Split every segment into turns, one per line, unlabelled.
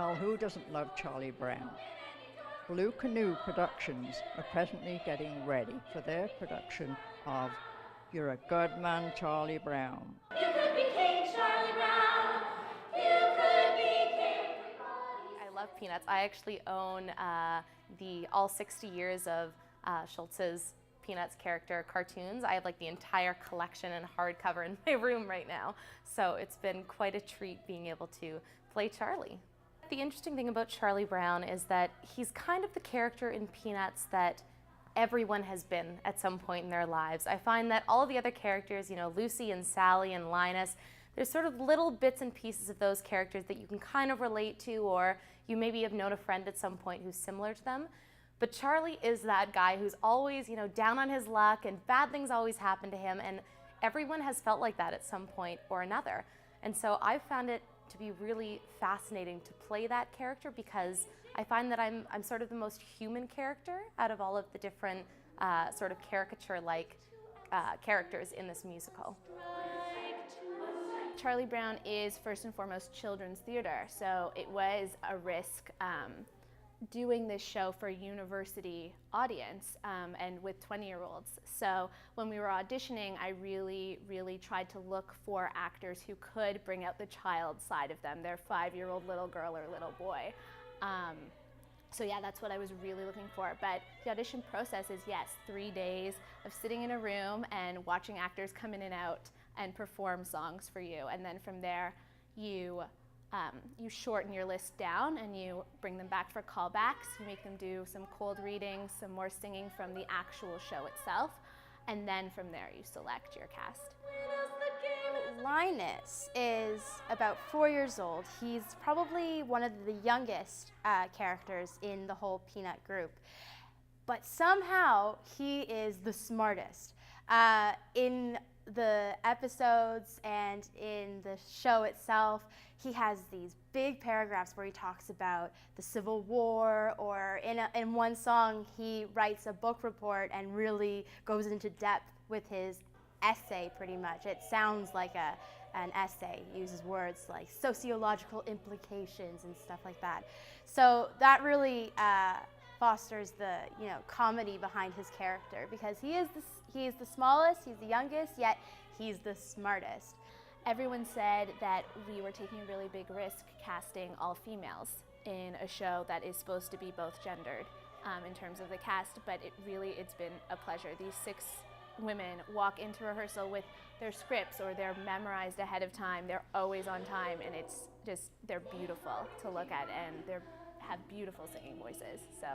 Well, who doesn't love Charlie Brown? Blue Canoe Productions are presently getting ready for their production of You're a Good Man, Charlie Brown.
You could be King Charlie Brown. You could be King.
I love Peanuts. I actually own the all 60 years of Schultz's Peanuts character cartoons. I have like the entire collection in hardcover in my room right now. So it's been quite a treat being able to play Charlie. The interesting thing about Charlie Brown is that he's kind of the character in Peanuts that everyone has been at some point in their lives. I find that all of the other characters, you know, Lucy and Sally and Linus, there's sort of little bits and pieces of those characters that you can kind of relate to, or you maybe have known a friend at some point who's similar to them. But Charlie is that guy who's always, you know, down on his luck and bad things always happen to him, and everyone has felt like that at some point or another. And so I've found it to be really fascinating to play that character because I find that I'm sort of the most human character out of all of the different sort of caricature-like characters in this musical.
Charlie Brown is first and foremost children's theater, so it was a risk doing this show for a university audience and with 20-year-olds. So when we were auditioning, I really tried to look for actors who could bring out the child side of them, their 5-year-old little girl or little boy. So yeah, that's what I was really looking for. But the audition process is, yes, 3 days of sitting in a room and watching actors come in and out and perform songs for you. And then from there, you shorten your list down and you bring them back for callbacks. You make them do some cold readings, some more singing from the actual show itself. And then from there, you select your cast.
Linus is about 4 years old. He's probably one of the youngest characters in the whole Peanut group. But somehow, he is the smartest. In the episodes and in the show itself, he has these big paragraphs where he talks about the Civil War, or in one song he writes a book report and really goes into depth with his essay pretty much. It sounds like an essay, uses words like sociological implications and stuff like that. So that really fosters the comedy behind his character because he is the smallest, he's the youngest, yet he's the smartest.
Everyone said that we were taking a really big risk casting all females in a show that is supposed to be both gendered in terms of the cast, but it's been a pleasure. These 6 women walk into rehearsal with their scripts, or they're memorized ahead of time. They're always on time, and it's just, they're beautiful to look at, and they have beautiful singing voices. So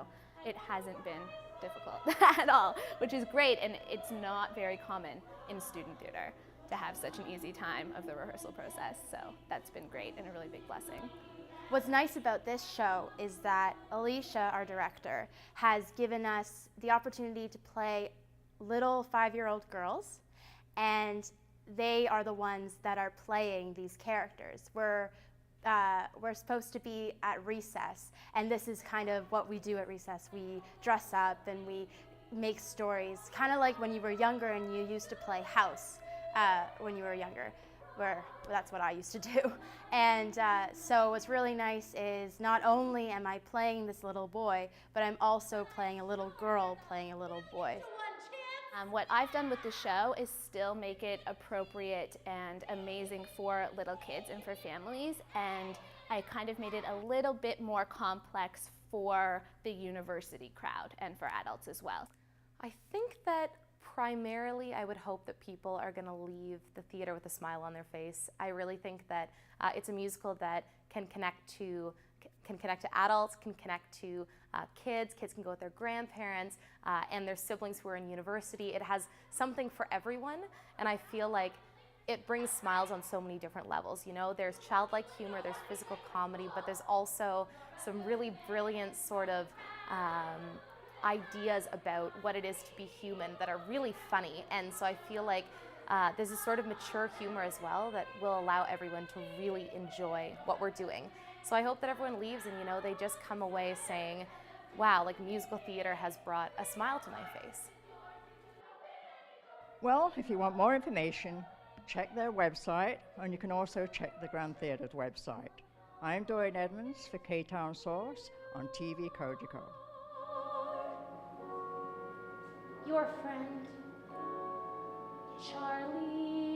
it hasn't been difficult at all, which is great, and it's not very common in student theater to have such an easy time of the rehearsal process. So that's been great and a really big blessing.
What's nice about this show is that Alicia, our director, has given us the opportunity to play little 5-year-old girls, and they are the ones that are playing these characters. We're supposed to be at recess, and this is kind of what we do at recess. We dress up and we make stories, kind of like when you were younger and you used to play house when you were younger, that's what I used to do. And so what's really nice is not only am I playing this little boy, but I'm also playing a little girl playing a little boy.
What I've done with the show is still make it appropriate and amazing for little kids and for families, and I kind of made it a little bit more complex for the university crowd and for adults as well.
I think that primarily I would hope that people are going to leave the theater with a smile on their face. I really think that it's a musical that can connect to adults, can connect to kids. Kids can go with their grandparents and their siblings who are in university. It has something for everyone, and I feel like it brings smiles on so many different levels. You know, there's childlike humor, there's physical comedy, but there's also some really brilliant sort of ideas about what it is to be human that are really funny. And so I feel like there's a sort of mature humor as well that will allow everyone to really enjoy what we're doing. So I hope that everyone leaves and, you know, they just come away saying, wow, like musical theater has brought a smile to my face.
Well, if you want more information, check their website, and you can also check the Grand Theatre's website. I'm Doreen Edmonds for K-Town Source on TVCOGECO.
Your friend, Charlie